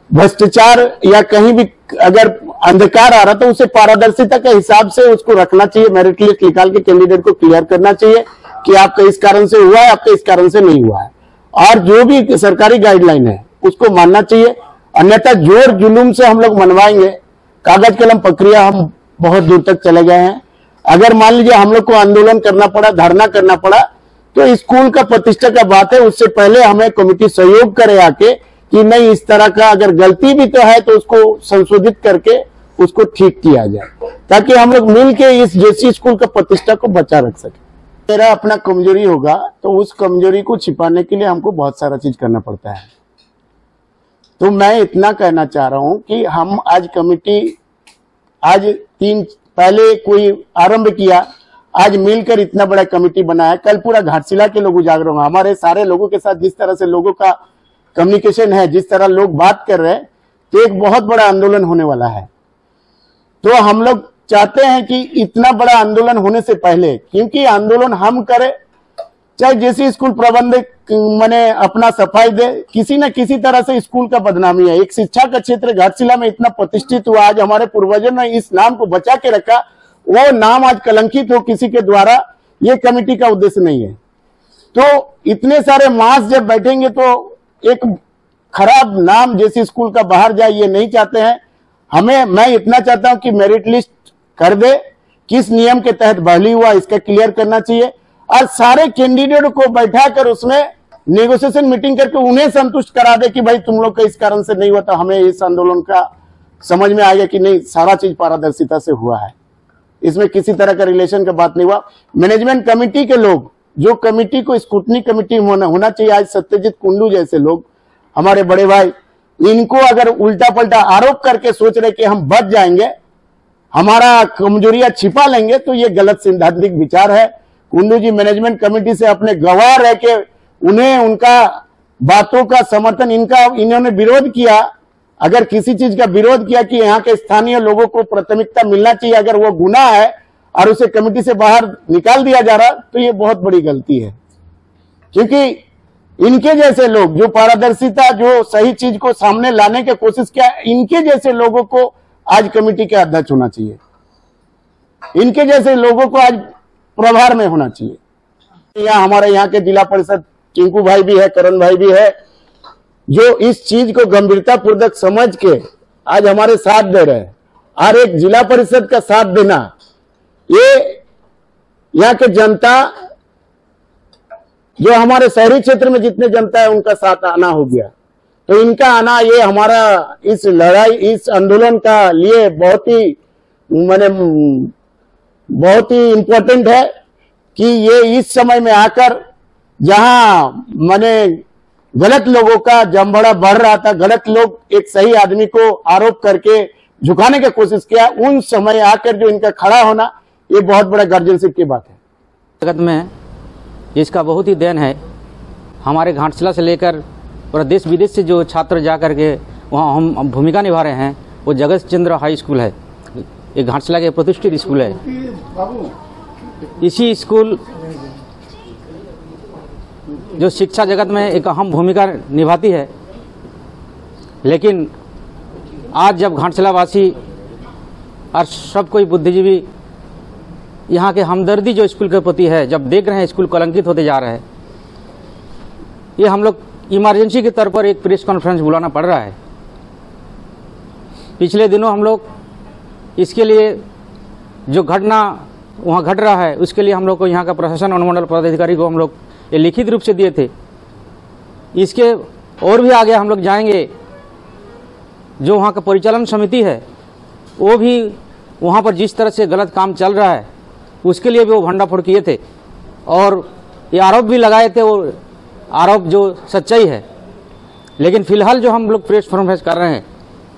भ्रष्टाचार या कहीं भी अगर अंधकार आ रहा तो उसे पारदर्शिता के हिसाब से उसको रखना चाहिए। मेरिट लिस्ट निकाल के कैंडिडेट को क्लियर करना चाहिए कि आपका इस कारण से हुआ है, आपका इस कारण से नहीं हुआ है, और जो भी सरकारी गाइडलाइन है उसको मानना चाहिए। अन्यथा जोर जुलूम से हम लोग मनवाएंगे, कागज कलम प्रक्रिया हम बहुत दूर तक चले गए हैं। अगर मान लीजिए हम लोग को आंदोलन करना पड़ा, धरना करना पड़ा, तो स्कूल का प्रतिष्ठा का बात है, उससे पहले हमें कमेटी सहयोग करे आके कि नहीं, इस तरह का अगर गलती भी तो है तो उसको संशोधित करके उसको ठीक किया जाए, ताकि हम लोग मिलके इस जेसी स्कूल का प्रतिष्ठा को बचा रख सके। मेरा अपना कमजोरी होगा तो उस कमजोरी को छिपाने के लिए हमको बहुत सारा चीज करना पड़ता है। तो मैं इतना कहना चाह रहा हूं कि हम आज कमेटी आज पहले कोई आरंभ किया, आज मिलकर इतना बड़ा कमेटी बना है। कल पूरा घाटशिला के लोग उजागर होंगे। हमारे सारे लोगों के साथ जिस तरह से लोगों का कम्युनिकेशन है, जिस तरह लोग बात कर रहे हैं, तो एक बहुत बड़ा आंदोलन होने वाला है। तो हम लोग चाहते हैं कि इतना बड़ा आंदोलन होने से पहले, क्योंकि आंदोलन हम करें, चाहे जैसे स्कूल प्रबंधक मैंने अपना सफाई दे, किसी न किसी तरह से स्कूल का बदनामी है। एक शिक्षा का क्षेत्र घाटशिला में इतना प्रतिष्ठित हुआ, आज हमारे पूर्वजों ने इस नाम को बचा के रखा, वो नाम आज कलंकित हो किसी के द्वारा, ये कमेटी का उद्देश्य नहीं है। तो इतने सारे मास जब बैठेंगे तो एक खराब नाम जैसे स्कूल का बाहर जाए, ये नहीं चाहते हैं। मैं इतना चाहता हूं कि मेरिट लिस्ट कर दे, किस नियम के तहत बहाली हुआ इसका क्लियर करना चाहिए, और सारे कैंडिडेट को बैठाकर उसमें नेगोशिएशन मीटिंग करके उन्हें संतुष्ट करा दे कि भाई तुम लोग का इस कारण से नहीं हुआ, तो हमें इस आंदोलन का समझ में आएगा कि नहीं, सारा चीज पारदर्शिता से हुआ है, इसमें किसी तरह का रिलेशन का बात नहीं हुआ। मैनेजमेंट कमेटी के लोग, जो कमेटी को स्क्रूटनी कमेटी होना चाहिए, आज सत्यजीत कुंडू जैसे लोग, हमारे बड़े भाई, इनको अगर उल्टा पलटा आरोप करके सोच रहे कि हम बच जाएंगे, हमारा कमजोरियां छिपा लेंगे, तो ये गलत सिद्धांतिक विचार है। कुंडू जी मैनेजमेंट कमेटी से अपने गवाह रह के उन्हें उनका बातों का समर्थन, इन्होंने विरोध किया, अगर किसी चीज का विरोध किया कि यहाँ के स्थानीय लोगों को प्राथमिकता मिलना चाहिए, अगर वो गुनाह है और उसे कमेटी से बाहर निकाल दिया जा रहा, तो ये बहुत बड़ी गलती है। क्योंकि इनके जैसे लोग जो पारदर्शिता, जो सही चीज को सामने लाने की कोशिश किया, इनके जैसे लोगों को आज कमेटी के अध्यक्ष होना चाहिए, इनके जैसे लोगों को आज प्रभार में होना चाहिए। यहाँ हमारे यहाँ के जिला परिषद टिंकू भाई भी है, करण भाई भी है, जो इस चीज को गंभीरता पूर्वक समझ के आज हमारे साथ दे रहे हैं। और एक जिला परिषद का साथ देना, ये यहाँ के जनता, जो हमारे शहरी क्षेत्र में जितने जनता है उनका साथ आना हो गया, तो इनका आना ये हमारा इस लड़ाई, इस आंदोलन का लिए बहुत ही इम्पोर्टेंट है कि ये इस समय में आकर जहां गलत लोगों का जमबड़ा बढ़ रहा था, गलत लोग एक सही आदमी को आरोप करके झुकाने की कोशिश किया, उन समय आकर जो इनका खड़ा होना, ये बहुत बड़ा गार्जियनशिप की बात है।
जगत में इसका बहुत ही देन है। हमारे घाटशिला से लेकर पूरा देश विदेश से जो छात्र जा करके वहाँ हम भूमिका निभा रहे हैं, वो जगत चंद्र हाई स्कूल है, ये घाटशिला के प्रतिष्ठित स्कूल है। इसी स्कूल जो शिक्षा जगत में एक अहम भूमिका निभाती है, लेकिन आज जब घाटशिला वासी और सब कोई बुद्धिजीवी यहाँ के हमदर्दी जो स्कूल के प्रति है, जब देख रहे हैं स्कूल कलंकित होते जा रहे हैं, ये हम लोग इमरजेंसी के तौर पर एक प्रेस कॉन्फ्रेंस बुलाना पड़ रहा है। पिछले दिनों हम लोग इसके लिए जो घटना वहाँ घट रहा है, उसके लिए हम लोग को यहाँ का प्रशासन अनुमंडल पदाधिकारी को हम लोग ये लिखित रूप से दिए थे। इसके और भी आगे हम लोग जाएंगे, जो वहाँ का परिचालन समिति है, वो भी वहाँ पर जिस तरह से गलत काम चल रहा है उसके लिए भी वो भंडाफोड़ किए थे और ये आरोप भी लगाए थे, वो आरोप जो सच्चाई है। लेकिन फिलहाल जो हम लोग प्रेस कॉन्फ्रेंस कर रहे हैं,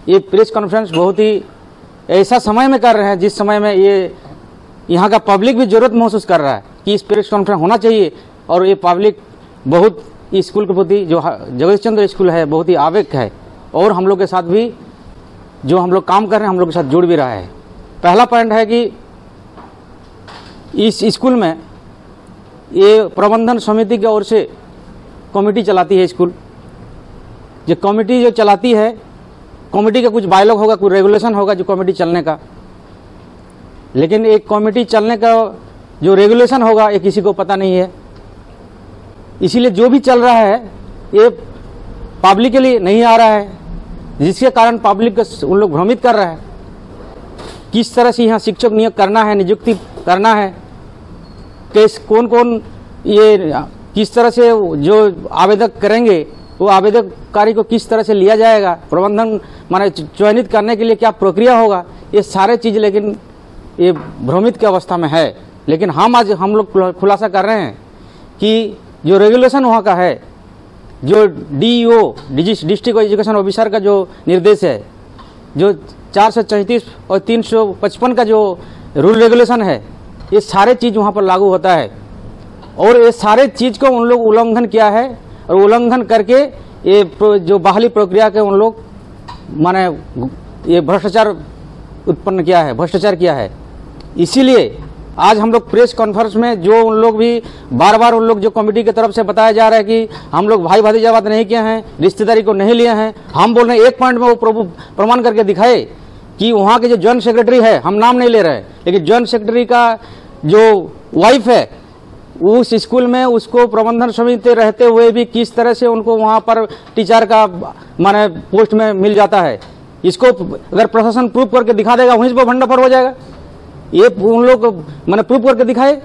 ये प्रेस कॉन्फ्रेंस बहुत ही ऐसा समय में कर रहे हैं जिस समय में ये यहाँ का पब्लिक भी जरूरत महसूस कर रहा है कि इस प्रेस कॉन्फ्रेंस होना चाहिए। और ये पब्लिक बहुत इस स्कूल के प्रति, जो जगत चंद्र स्कूल है, बहुत ही आवेग है और हम लोग के साथ भी जो हम लोग काम कर रहे हैं, हम लोग के साथ जुड़ भी रहा है। पहला पॉइंट है कि इस स्कूल में ये प्रबंधन समिति की ओर से कमेटी चलाती है स्कूल। जो कमेटी जो चलाती है, कमेटी का कुछ बायलॉग होगा, कुछ रेगुलेशन होगा जो कमेटी चलने का, लेकिन एक कमेटी चलने का जो रेगुलेशन होगा ये किसी को पता नहीं है। इसीलिए जो भी चल रहा है ये पब्लिक के लिए नहीं आ रहा है, जिसके कारण पब्लिक को उन लोग भ्रमित कर रहा है। किस तरह से यहाँ शिक्षक नियुक्त करना है, नियुक्ति करना है, कैसे कौन कौन ये किस तरह से जो आवेदक करेंगे वो आवेदककारी को किस तरह से लिया जाएगा, प्रबंधन चयनित करने के लिए क्या प्रक्रिया होगा, ये सारे चीज़ लेकिन ये भ्रमित की अवस्था में है। लेकिन हम लोग खुलासा कर रहे हैं कि जो रेगुलेशन वहाँ का है, जो DEO डिस्ट्रिक्ट एजुकेशन ऑफिसर का जो निर्देश है, जो 434 और 355 का जो रूल रेगुलेशन है, ये सारे चीज़ वहाँ पर लागू होता है। और ये सारे चीज़ को उन लोग उल्लंघन किया है और उल्लंघन करके ये जो बहाली प्रक्रिया के उन लोग ये भ्रष्टाचार उत्पन्न किया है, भ्रष्टाचार किया है। इसीलिए आज हम लोग प्रेस कॉन्फ्रेंस में जो उन लोग भी बार बार उन लोग जो कमेटी की तरफ से बताया जा रहा है कि हम लोग भाई भतीजावाद नहीं किए हैं, रिश्तेदारी को नहीं लिए हैं, हम बोल रहे हैं एक पॉइंट में वो प्रमाण करके दिखाए कि वहाँ के जो जॉइंट सेक्रेटरी है, हम नाम नहीं ले रहे, लेकिन जॉइंट सेक्रेटरी का जो वाइफ है उस स्कूल में उसको प्रबंधन समिति रहते हुए भी किस तरह से उनको वहाँ पर टीचर का पोस्ट में मिल जाता है। इसको अगर प्रशासन प्रूफ करके दिखा देगा, वहीं पर भंडाफोड़ हो जाएगा। ये उन लोग प्रूफ करके दिखाए,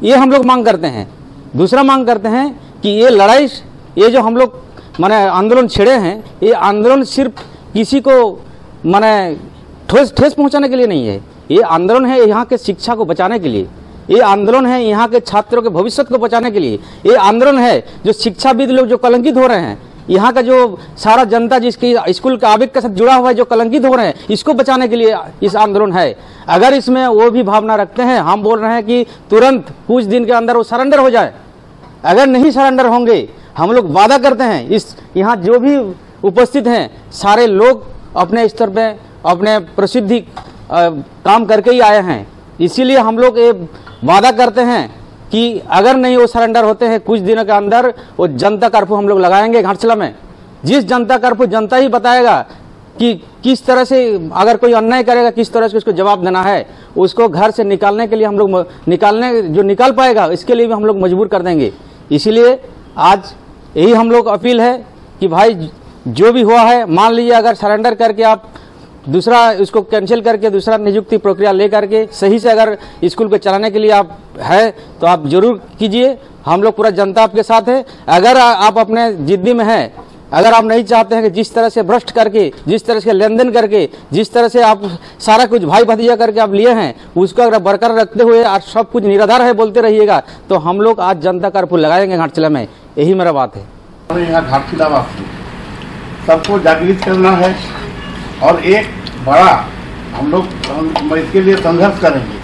ये हम लोग मांग करते हैं। दूसरा मांग करते हैं कि ये लड़ाई, ये जो हम लोग आंदोलन छेड़े हैं, ये आंदोलन सिर्फ किसी को ठेस पहुंचाने के लिए नहीं है। ये आंदोलन है यहाँ के शिक्षा को बचाने के लिए, ये आंदोलन है यहाँ के छात्रों के भविष्य को बचाने के लिए, ये आंदोलन है जो शिक्षाविद लोग जो कलंकित हो रहे हैं, यहाँ का जो सारा जनता जिसकी स्कूल का आवेग के साथ जुड़ा हुआ है, जो कलंकित हो रहे हैं, इसको बचाने के लिए इस आंदोलन है। अगर इसमें वो भी भावना रखते हैं, हम बोल रहे हैं कि तुरंत कुछ दिन के अंदर वो सरेंडर हो जाए। अगर नहीं सरेंडर होंगे, हम लोग वादा करते हैं इस यहाँ जो भी उपस्थित हैं सारे लोग अपने स्तर पे अपने प्रसिद्धि काम करके ही आए हैं। इसीलिए हम लोग ये वादा करते हैं कि अगर नहीं वो सरेंडर होते हैं कुछ दिनों के अंदर वो जनता कर्फ्यू हम लोग लगाएंगे घाटशिला में। जिस जनता कर्फ्यू जनता ही बताएगा कि किस तरह से अगर कोई अन्याय करेगा किस तरह से उसको जवाब देना है। उसको घर से निकालने के लिए हम लोग निकाल पाएगा इसके लिए भी हम लोग मजबूर कर देंगे। इसीलिए आज यही हम लोग अपील है कि भाई जो भी हुआ है मान लीजिए अगर सरेंडर करके आप दूसरा इसको कैंसिल करके दूसरा नियुक्ति प्रक्रिया ले करके सही से अगर स्कूल को चलाने के लिए आप है तो आप जरूर कीजिए। हम लोग पूरा जनता आपके साथ है। अगर आप अपने जिद्दी में हैं, अगर आप नहीं चाहते हैं कि जिस तरह से भ्रष्ट करके जिस तरह से लेन देन करके जिस तरह से आप सारा कुछ भाई भतीजा करके आप लिए हैं उसको अगर बरकरार रखते हुए आज सब कुछ निराधार है बोलते रहिएगा तो हम लोग आज जनता कर्फ्यू लगाएंगे घाटशिला में। यही मेरा बात है।
यहाँ घाटशिला वासी सबको जागृत करना है और एक बड़ा हम लोग इसके लिए संघर्ष करेंगे।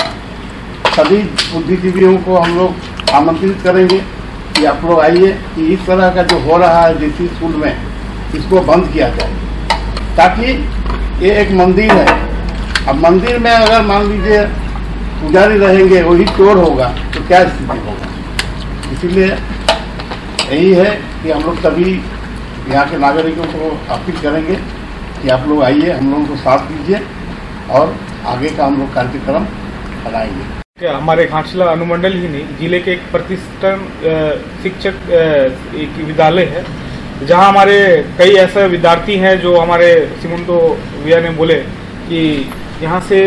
सभी बुद्धिजीवियों को हम लोग आमंत्रित करेंगे कि आप लोग आइए कि इस तरह का जो हो रहा है डीसी स्कूल में इसको बंद किया जाए ताकि ये एक मंदिर है। अब मंदिर में अगर मान लीजिए पुजारी रहेंगे वही चोर होगा तो क्या स्थिति होगा। इसीलिए यही है कि हम लोग सभी यहाँ के नागरिकों को अपील करेंगे कि आप लोग आइए हम लोगों को साथ दीजिए और आगे का हम लोग कार्यक्रम बनाएंगे।
हमारे घाटशिला अनुमंडल ही नहीं जिले के एक प्रतिष्ठित शिक्षक एक विद्यालय है जहां हमारे कई ऐसे विद्यार्थी हैं जो हमारे सिमंतो भैया ने बोले कि यहां से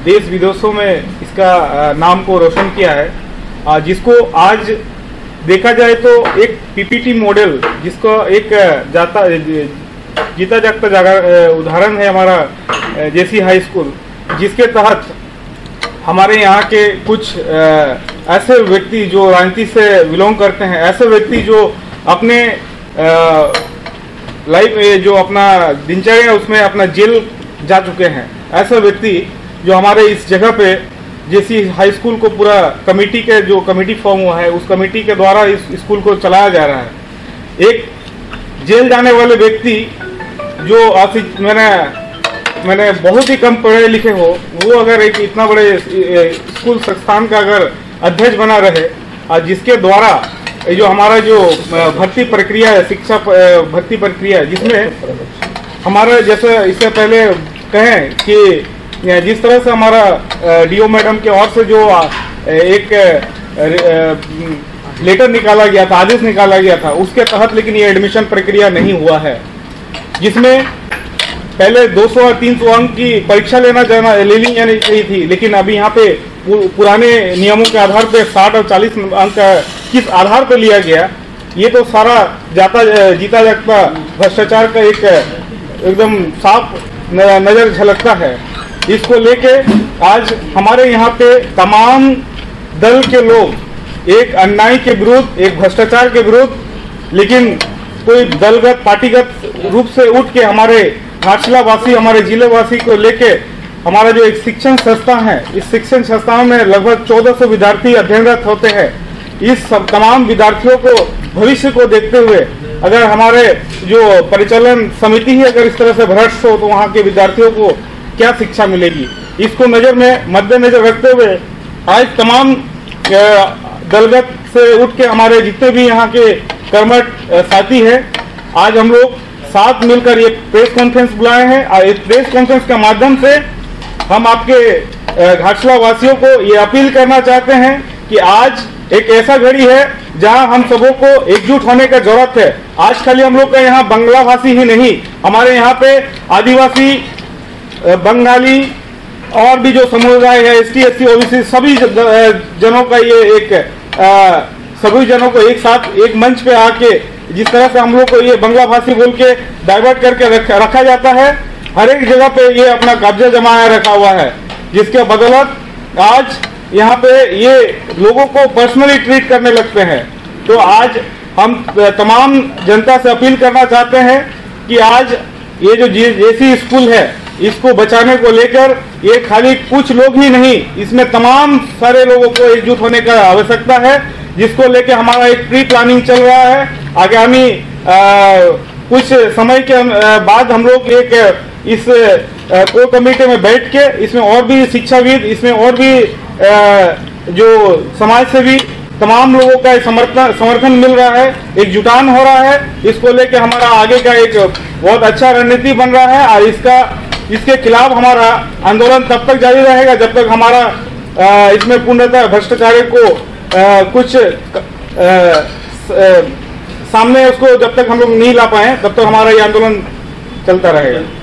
देश विदेशों में इसका नाम को रोशन किया है। जिसको आज देखा जाए तो एक पीपीटी मॉडल जिसको एक जीता जागता उदाहरण है हमारा जेसी हाई स्कूल, जिसके तहत हमारे यहाँ के कुछ ऐसे व्यक्ति जो राजनीति से बिलोंग करते हैं, ऐसे व्यक्ति जो अपने लाइफ जो अपना दिनचर्या है उसमें अपना जेल जा चुके हैं, ऐसे व्यक्ति जो हमारे इस जगह पे जेसी हाई स्कूल को पूरा कमेटी के जो कमेटी फॉर्म हुआ है उस कमेटी के द्वारा इस स्कूल को चलाया जा रहा है। एक जेल जाने वाले व्यक्ति जो मैंने बहुत ही कम पढ़े लिखे हो वो अगर एक इतना बड़े स्कूल संस्थान का अगर अध्यक्ष बना रहे और जिसके द्वारा जो हमारा जो भर्ती प्रक्रिया है शिक्षा भर्ती प्रक्रिया है जिसमें हमारा जैसे इससे पहले कहें कि जिस तरह से हमारा डीओ मैडम के ओर से जो एक लेटर निकाला गया था, आदेश निकाला गया था, उसके तहत लेकिन ये एडमिशन प्रक्रिया नहीं हुआ है, जिसमें पहले 200 और 300 अंक की परीक्षा ले ली जानी चाहिए थी, लेकिन अभी यहाँ पे पुराने नियमों के आधार पे 60 और 40 अंक किस आधार पर लिया गया, ये तो सारा जीता जागता भ्रष्टाचार का एक एकदम साफ नजर झलकता है। इसको लेके आज हमारे यहाँ पे तमाम दल के लोग एक अन्याय के विरुद्ध, एक भ्रष्टाचार के विरुद्ध, लेकिन कोई दलगत पार्टीगत रूप से उठ के हमारे घाटशिला वासी, हमारे जिले वासी को लेके हमारा जो एक शिक्षण संस्था है, इस शिक्षण संस्थाओं में लगभग 1400 विद्यार्थी अध्ययनरत होते हैं। इस सब तमाम विद्यार्थियों को भविष्य को देखते हुए अगर हमारे जो परिचालन समिति ही अगर इस तरह से भ्रष्ट हो तो वहाँ के विद्यार्थियों को क्या शिक्षा मिलेगी। इसको मद्देनजर रखते हुए आज तमाम दलगत से उठ के हमारे जितने भी यहाँ के कर्मठ साथी हैं, आज हम लोग साथ मिलकर ये प्रेस कॉन्फ्रेंस बुलाए हैं और इस प्रेस कॉन्फ्रेंस के माध्यम से हम आपके घाटशिला वासियों को ये अपील करना चाहते हैं कि आज एक ऐसा घड़ी है जहां हम सबों को एकजुट होने का जरूरत है। आज खाली हम लोग का यहाँ बंगला भाषी ही नहीं, हमारे यहाँ पे आदिवासी, बंगाली और भी जो समुदाय है, ST SC OBC सभी जनों का ये एक सभी जनों को एक साथ एक मंच पे आके जिस तरह से हम लोग को ये बंगला भाषी बोल के डाइवर्ट करके रखा जाता है, हर एक जगह पे ये अपना कब्जा जमाया रखा हुआ है, जिसके बदौलत आज यहाँ पे ये लोगों को पर्सनली ट्रीट करने लगते हैं। तो आज हम तमाम जनता से अपील करना चाहते हैं कि आज ये जो जेसी स्कूल है इसको बचाने को लेकर ये खाली कुछ लोग ही नहीं, इसमें तमाम सारे लोगों को एकजुट होने का आवश्यकता है, जिसको लेकर हमारा एक प्री प्लानिंग चल रहा है। आगामी कुछ समय के बाद हम लोग एक इस कोर कमेटी में बैठ के इसमें और भी शिक्षाविद, इसमें और भी जो समाज सेवी तमाम लोगों का समर्थन मिल रहा है, एक जुटान हो रहा है। इसको लेके हमारा आगे का एक बहुत अच्छा रणनीति बन रहा है और इसके खिलाफ हमारा आंदोलन तब तक जारी रहेगा जब तक हमारा इसमें पूर्णतः भ्रष्टाचारी को कुछ सामने उसको जब तक हम लोग नहीं ला पाए तब तक हमारा ये आंदोलन चलता रहेगा।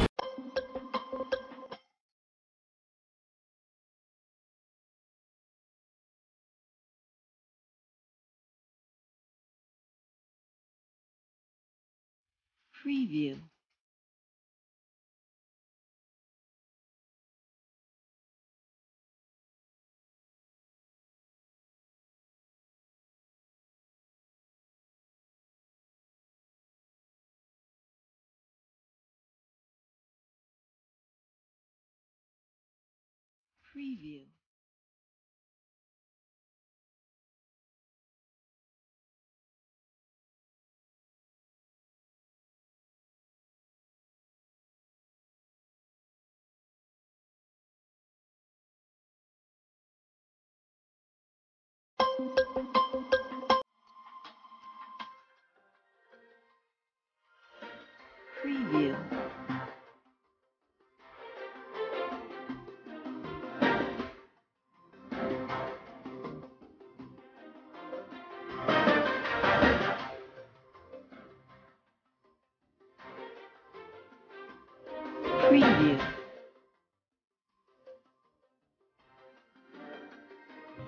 Preview. Preview. Preview. Preview.